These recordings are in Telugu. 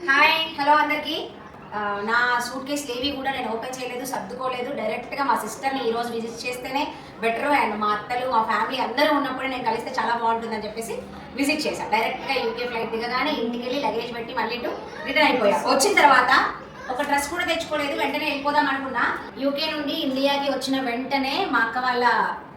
హాయ్ హలో అందరికీ. నా సూట్ కేసు ఏవి కూడా నేను ఓపెన్ చేయలేదు, సర్దుకోలేదు. డైరెక్ట్గా మా సిస్టర్ని ఈరోజు విజిట్ చేస్తేనే బెటర్. అండ్ మా అత్తలు మా ఫ్యామిలీ అందరూ ఉన్నప్పుడే నేను కలిస్తే చాలా బాగుంటుందని చెప్పేసి విజిట్ చేశాను. డైరెక్ట్గా యూకే ఫ్లైట్ దిగగానే ఇంటికి వెళ్ళి లగేజ్ పెట్టి మళ్ళీ రిటర్న్ అయిపోయా. వచ్చిన తర్వాత ఒక డ్రెస్ కూడా తెచ్చుకోలేదు, వెంటనే వెళ్ళిపోదాం అనుకున్నా. యూకే నుండి ఇండియాకి వచ్చిన వెంటనే మా అక్క వాళ్ళ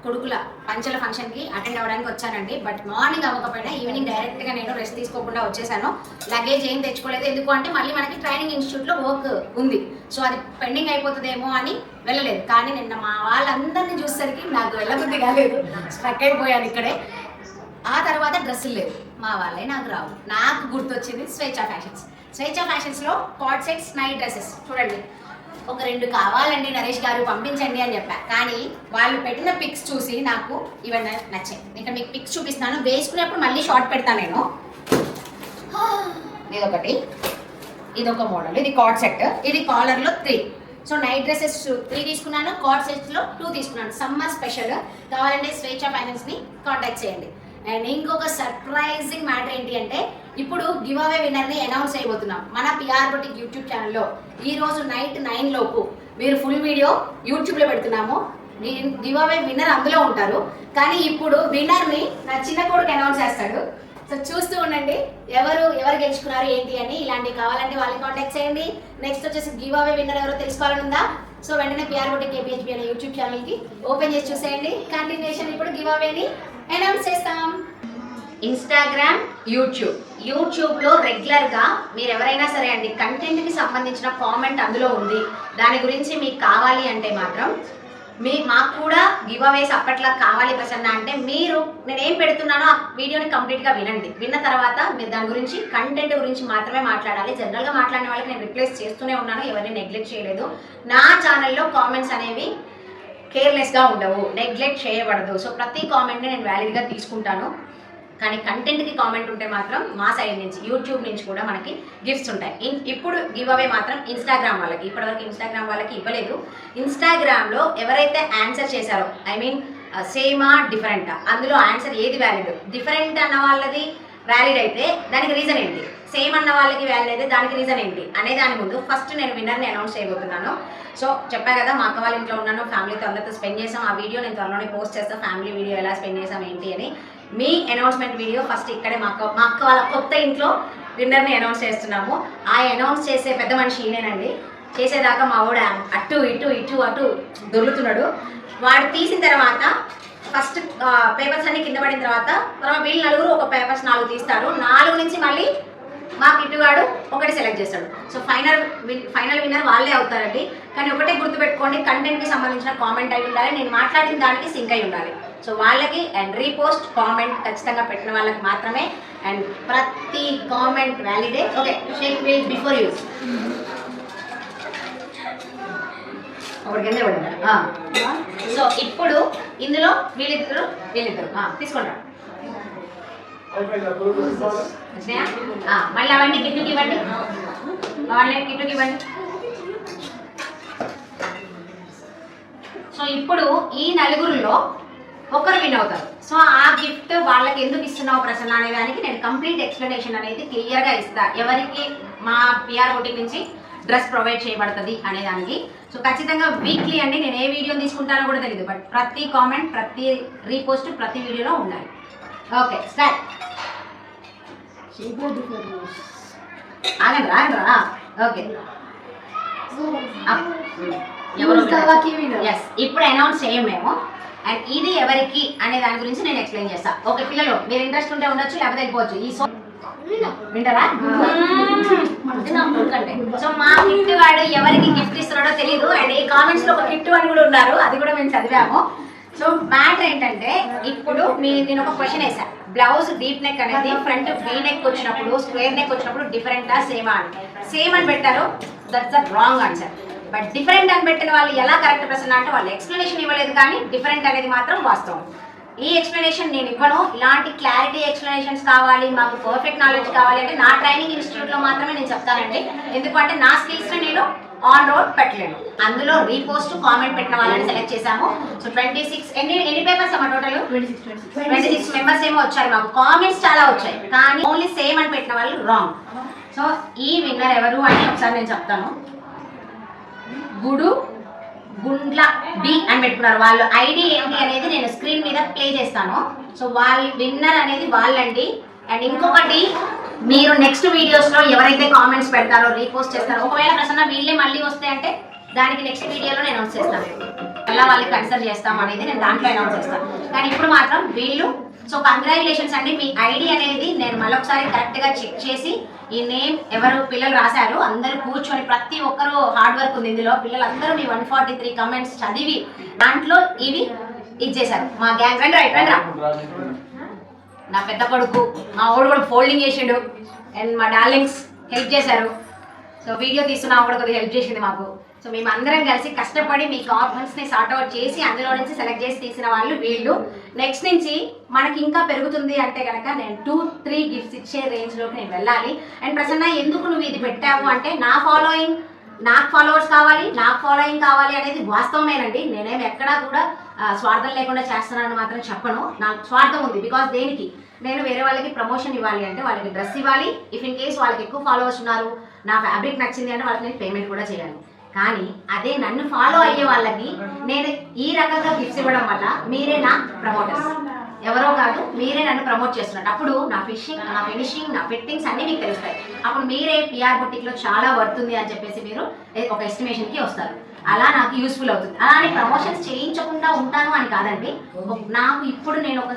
కొడుకుల పంచల ఫంక్షన్కి అటెండ్ అవ్వడానికి వచ్చానండి. బట్ మార్నింగ్ అవ్వకపోయినా ఈవినింగ్ డైరెక్ట్గా నేను రెస్ట్ తీసుకోకుండా వచ్చేసాను. లగేజ్ ఏం తెచ్చుకోలేదు. ఎందుకు అంటే మళ్ళీ మనకి ట్రైనింగ్ ఇన్స్టిట్యూట్లో వర్క్ ఉంది, సో అది పెండింగ్ అయిపోతుందేమో అని వెళ్ళలేదు. కానీ నిన్న మా వాళ్ళందరినీ చూసేసరికి నాకు వెళ్ళబుద్ధి కాలేదు, స్ట్రక్ అయిపోయాను ఇక్కడే. ఆ తర్వాత డ్రెస్సులు లేవు, మా వాళ్ళే నాకు రావు. నాకు గుర్తొచ్చింది స్వేచ్ఛ ఫ్యాషన్స్. స్వేచ్ఛ ఫ్యాషన్స్లో కార్డ్ సెట్స్ నైట్ డ్రెస్సెస్ చూడండి. ఒక 2 కావాలండి నరేష్ గారు పంపించండి అని చెప్పా. కానీ వాళ్ళు పెట్టిన పిక్స్ చూసి నాకు ఇవన్నీ నచ్చాయి. ఇక్కడ మీకు పిక్స్ చూపిస్తాను, వేసుకునేప్పుడు మళ్ళీ షార్ట్ పెడతాను నేను. ఇదొకటి, ఇదొక మోడల్, ఇది కార్డ్ సెట్, ఇది కాలర్లో 3. సో నైట్ డ్రెస్సెస్ 3 తీసుకున్నాను, కార్డ్ సెట్స్లో 2 తీసుకున్నాను. సమ్మర్ స్పెషల్ కావాలంటే స్వేచ్ఛ ఫైనాన్స్ని కాంటాక్ట్ చేయండి. అండ్ ఇంకొక సర్ప్రైజింగ్ మ్యాటర్ ఏంటి అంటే, ఇప్పుడు గివ్ అవే విన్నర్ని అనౌన్స్ చేయబోతున్నాం మన పిఆర్ బొటిక్ యూట్యూబ్ ఛానల్లో. ఈరోజు నైట్ 9 లోపు మీరు ఫుల్ వీడియో యూట్యూబ్లో పెడుతున్నాము. గివ్ అవే విన్నర్ అందులో ఉంటారు. కానీ ఇప్పుడు విన్నర్ని నా చిన్న కొడుకు అనౌన్స్ చేస్తాడు. సో చూస్తూ ఉండండి ఎవరు గెలుచుకున్నారు ఏంటి అని. ఇలాంటివి కావాలంటే వాళ్ళని కాంటాక్ట్ చేయండి. నెక్స్ట్ వచ్చేసి గివ్ అవే విన్నర్ ఎవరో తెలుసుకోవాలని ఉందా? సో వెంటనే పిఆర్ బొటిక్ కేపీహెచ్బి అనే యూట్యూబ్ ఛానల్కి ఓపెన్ చేసి చూసేయండి. కంటిన్యూషన్ ఇప్పుడు గివ్ అవేని అనౌన్స్ చేస్తాం. ఇన్స్టాగ్రామ్, యూట్యూబ్లో రెగ్యులర్గా మీరు ఎవరైనా సరే అండి, కంటెంట్కి సంబంధించిన కామెంట్ అందులో ఉంది, దాని గురించి మీకు కావాలి అంటే మాత్రం మాకు కూడా గివ్ అవేస్ అప్పట్లో కావాలి ప్రసన్న అంటే మీరు నేనేం పెడుతున్నానో ఆ వీడియోని కంప్లీట్గా వినండి. విన్న తర్వాత మీరు దాని గురించి కంటెంట్ గురించి మాత్రమే మాట్లాడాలి. జనరల్గా మాట్లాడిన వాళ్ళకి నేను రిప్లేస్ చేస్తూనే ఉన్నాను, ఎవరిని నెగ్లెక్ట్ చేయలేదు. నా ఛానల్లో కామెంట్స్ అనేవి కేర్లెస్గా ఉండవు, నెగ్లెక్ట్ చేయబడదు. సో ప్రతి కామెంట్ని నేను వ్యాలిడ్గా తీసుకుంటాను. కానీ కంటెంట్కి కామెంట్ ఉంటే మాత్రం మా సైడ్ నుంచి యూట్యూబ్ నుంచి కూడా మనకి గిఫ్ట్స్ ఉంటాయి. ఇప్పుడు గివ్ అవే మాత్రం ఇన్స్టాగ్రామ్ వాళ్ళకి, ఇప్పటివరకు ఇన్స్టాగ్రామ్ వాళ్ళకి ఇవ్వలేదు. ఇన్స్టాగ్రామ్లో ఎవరైతే ఆన్సర్ చేశారో, ఐ మీన్ సేమా డిఫరెంటా, అందులో ఆన్సర్ ఏది వ్యాలిడ్, డిఫరెంట్ అన్న వాళ్ళది వ్యాలిడ్ అయితే దానికి రీజన్ ఏంటి, సేమ్ అన్న వాళ్ళకి వ్యాలిడ్ అయితే దానికి రీజన్ ఏంటి అనే దాని ముందు ఫస్ట్ నేను విన్నర్ని అనౌన్స్ చేయబోతున్నాను. సో చెప్పా కదా, మా అక్క వాళ్ళ ఇంట్లో ఉన్నాను, ఫ్యామిలీతో అందరితో స్పెండ్ చేసాం. ఆ వీడియో నేను త్వరలోనే పోస్ట్ చేస్తాను, ఫ్యామిలీ వీడియో ఎలా స్పెండ్ చేసాం ఏంటి అని. మీ అనౌన్స్మెంట్ వీడియో ఫస్ట్ ఇక్కడే మా అక్క వాళ్ళ కొత్త ఇంట్లో విన్నర్ని అనౌన్స్ చేస్తున్నాము. ఆ అనౌన్స్ చేసే పెద్ద మనిషి ఈయనేనండి. చేసేదాకా మా వాడు అటు అటు దొరుకుతున్నాడు. వాడు తీసిన తర్వాత ఫస్ట్ పేపర్స్ అన్ని కింద పడిన తర్వాత వీళ్ళు నలుగురు ఒక పేపర్స్ 4 తీస్తారు. 4 నుంచి మళ్ళీ మా కిట్టుగాడు ఒకటి సెలెక్ట్ చేస్తాడు. సో ఫైనల్ విన్నర్ వాళ్ళే అవుతారండి. కానీ ఒకటే గుర్తుపెట్టుకోండి, కంటెంట్కి సంబంధించిన కామెంట్ అయి ఉండాలి, నేను మాట్లాడిన దానికి సింక్ అయి ఉండాలి. సో వాళ్ళకి అండ్ రీపోస్ట్ కామెంట్ ఖచ్చితంగా పెట్టిన వాళ్ళకి మాత్రమే. అండ్ ప్రతి కామెంట్ వ్యాలిడే. Okay, shake well before use. ఒకటి పడిందా? సో ఇప్పుడు ఇందులో వీళ్ళిద్దరు తీసుకుంటారు. మళ్ళీ అవన్నీ కిట్టుకి ఇవ్వండి, కిట్టుకి ఇవ్వండి. సో ఇప్పుడు ఈ నలుగురిలో ఒకరు విన్ అవుతారు. సో ఆ గిఫ్ట్ వాళ్ళకి ఎందుకు ఇస్తున్నావు ప్రసన్న అనే దానికి నేను కంప్లీట్ ఎక్స్ప్లెనేషన్ అనేది క్లియర్గా ఇస్తా. ఎవరికి మా పిఆర్ బొటిక్ నుంచి డ్రెస్ ప్రొవైడ్ చేయబడుతుంది అనే దానికి. సో ఖచ్చితంగా వీక్లీ అండి, నేను ఏ వీడియోని తీసుకుంటానో కూడా తెలియదు, బట్ ప్రతి కామెంట్, ప్రతి రీపోస్ట్, ప్రతి వీడియోలో ఉండాలి. Okay, start. ఆగండి. ఓకే, ఇప్పుడు అనౌన్స్ చేయం మేము. అండ్ ఇది ఎవరికి అనే దాని గురించి నేను ఎక్స్ప్లెయిన్ చేస్తా. ఓకే పిల్లలు, మీరు ఇంట్రెస్ట్ ఉంటే ఉండొచ్చు, లేకపోతే వెళ్ళిపోవచ్చు. వింటారా? సో మా కిట్టు వాడు ఎవరికి గిఫ్ట్ ఇస్తున్నాడో తెలీదు. అండ్ ఈ కామెంట్స్ లో ఒక కిట్టు అని కూడా ఉన్నారు, అది కూడా మేము చదివాము. సో మ్యాటర్ ఏంటంటే, ఇప్పుడు నేను ఒక క్వశ్చన్ వేసా. బ్లౌజ్ డీప్ నెక్ అనేది ఫ్రంట్ వీ నెక్ వచ్చినప్పుడు, స్క్వేర్ నెక్ వచ్చినప్పుడు డిఫరెంటా సేమా అని. సేమ్ అని పెట్టారు, that's the wrong answer. But different అని పెట్టిన వాళ్ళు ఎలా కరెక్ట్ ప్రశ్న అంటే వాళ్ళు ఎక్స్ప్లెనేషన్ ఇవ్వలేదు, కానీ డిఫరెంట్ అనేది మాత్రం వాస్తవం. ఈ ఎక్స్ప్లెనేషన్ నేను ఇవ్వను. ఇలాంటి క్లారిటీ ఎక్స్ప్లెనేషన్స్ కావాలి, మాకు పర్ఫెక్ట్ నాలెడ్జ్ కావాలి అంటే నా ట్రైనింగ్ ఇన్స్టిట్యూట్లో మాత్రమే నేను చెప్తానండి. ఎందుకంటే నా స్కిల్స్ని నేను ఆన్ రోడ్ పెట్టలేను. అందులో రీపోస్ట్ కామెంట్ పెట్టిన వాళ్ళని సెలెక్ట్ చేశాము. సో 26 ఎన్ని పేపర్స్ అమ్మా టోటల్? 26 మెంబర్స్ ఏమో వచ్చారు. మాకు కామెంట్స్ చాలా వచ్చాయి, కానీ ఓన్లీ సేమ్ అని పెట్టిన వాళ్ళు రాంగ్. సో సో ఈ విన్నర్ ఎవరు అని ఒకసారి నేను చెప్తాను. గుండ్ల బి అని పెట్టుకున్నారు. వాళ్ళు ఐడి ఏంటి అనేది నేను స్క్రీన్ మీద ప్లే చేస్తాను. సో వాళ్ళ విన్నర్ అనేది వాళ్ళండి. అండ్ ఇంకొకటి, మీరు నెక్స్ట్ వీడియోస్లో ఎవరైతే కామెంట్స్ పెడతారో, రీపోస్ట్ చేస్తారో, ఒకవేళ ప్రసన్న వీళ్ళే మళ్ళీ వస్తే అంటే దానికి నెక్స్ట్ వీడియోలో నేను అనౌన్స్ చేస్తాను. ఎలా వాళ్ళకి కన్సిడర్ చేస్తాం అనేది నేను దాంట్లో అనౌన్స్ చేస్తాను. కానీ ఇప్పుడు మాత్రం వీళ్ళు. సో కంగ్రాచులేషన్స్ అండి. మీ ఐడి అనేది నేను మళ్ళొకసారి కరెక్ట్గా చెక్ చేసి, ఈ నేమ్ ఎవరు పిల్లలు రాశారు అందరూ కూర్చొని, ప్రతి ఒక్కరు హార్డ్ వర్క్ ఉంది ఇందులో. పిల్లలందరూ మీ 143 కమెంట్స్ చదివి దాంట్లో ఇవి ఇచ్చేశారు. మా గ్యాంగ్ రండి, రైట్ రండి రా. నా పెద్ద కొడుకు, మా ఓడు కూడా ఫోల్డింగ్ చేసిండు. అండ్ మా డార్లింగ్స్ హెల్ప్ చేశారు. సో వీడియో తీస్తున్నా కూడా కొద్దిగా హెల్ప్ చేసింది మాకు. సో మేము అందరం కలిసి కష్టపడి మీ కామెంట్స్ని సార్ట్అవుట్ చేసి అందులో నుంచి సెలెక్ట్ చేసి తీసిన వాళ్ళు వీళ్ళు. నెక్స్ట్ నుంచి మనకి ఇంకా పెరుగుతుంది అంటే కనుక నేను 2-3 గిఫ్ట్స్ ఇచ్చే రేంజ్లోకి నేను వెళ్ళాలి. అండ్ ప్రసన్న ఎందుకు నువ్వు ఇది పెట్టావు అంటే, నాకు ఫాలోవర్స్ కావాలి, నాకు ఫాలోయింగ్ కావాలి అనేది వాస్తవమేనండి. నేనేం ఎక్కడా కూడా స్వార్థం లేకుండా చేస్తున్నానని మాత్రం చెప్పను. నాకు స్వార్థం ఉంది. బికాస్ దేనికి, నేను వేరే వాళ్ళకి ప్రమోషన్ ఇవ్వాలి అంటే వాళ్ళకి డ్రెస్ ఇవ్వాలి. ఇఫ్ ఇన్ కేస్ వాళ్ళకి ఎక్కువ ఫాలోవర్స్ ఉన్నారు, నా ఫ్యాబ్రిక్ నచ్చింది అంటే వాళ్ళకి నేను పేమెంట్ కూడా చేయాలి. కానీ అదే నన్ను ఫాలో అయ్యే వాళ్ళకి నేను ఈ రకంగా గిఫ్ట్స్ ఇవ్వడం వల్ల మీరే నా ప్రమోటర్స్, ఎవరో కాదు, మీరే నన్ను ప్రమోట్ చేస్తున్నట్టు. అప్పుడు నా ఫినిషింగ్, నా ఫిట్టింగ్స్ అన్నీ మీకు తెలుస్తాయి. అప్పుడు మీరే పిఆర్ బొటిక్లో చాలా వర్తుంది అని చెప్పేసి మీరు ఒక ఎస్టిమేషన్కి వస్తారు. అలా నాకు యూస్ఫుల్ అవుతుంది. అలానే ప్రమోషన్స్ చేయించకుండా ఉంటాను అని కాదండి. నాకు ఇప్పుడు నేను ఒక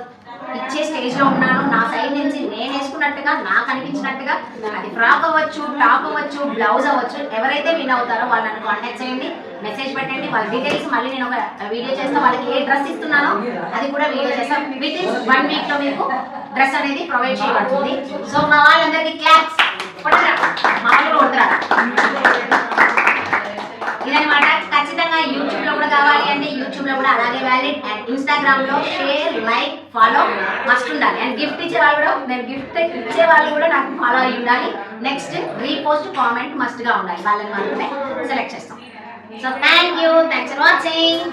ఇచ్చే స్టేజ్లో ఉన్నాను. నా సైడ్ నుంచి నేను వేసుకున్నట్టుగా, నాకు అనిపించినట్టుగా, అది ఫ్రాక్ అవ్వచ్చు, టాప్ అవ్వచ్చు, బ్లౌజ్ అవ్వచ్చు, ఎవరైతే విన్ అవుతారో వాళ్ళని కాంటాక్ట్ చేయండి, మెసేజ్ పెట్టండి. వాళ్ళ డీటెయిల్స్ మళ్ళీ నేను ఒక వీడియో చేస్తాను. వాళ్ళకి ఏ డ్రెస్ ఇస్తున్నానో అది కూడా వీడియో చేస్తాను. విత్ ఇన్ 1 వీక్లో మీకు డ్రెస్ అనేది ప్రొవైడ్ చేయబడుతుంది. సో మా వాళ్ళందరికీ క్లాప్స్ కొట్టరా, మా వాళ్ళు కొడతారా. ఇదనమాట. ఖచ్చితంగా యూట్యూబ్లో కూడా కావాలి అంటే యూట్యూబ్లో కూడా అలాగే వ్యాలిడ్. అండ్ ఇన్స్టాగ్రామ్లో షేర్, లైక్, ఫాలో మస్ట్ ఉండాలి. అండ్ గిఫ్ట్ ఇచ్చే వాళ్ళు కూడా, నేను గిఫ్ట్ ఇచ్చే వాళ్ళు కూడా నాకు ఫాలో అయ్యి ఉండాలి. నెక్స్ట్ రీపోస్ట్, కామెంట్ మస్ట్గా ఉండాలి. వాళ్ళని మాత్రమే సెలెక్ట్ చేస్తాం. So thank you, thanks for watching.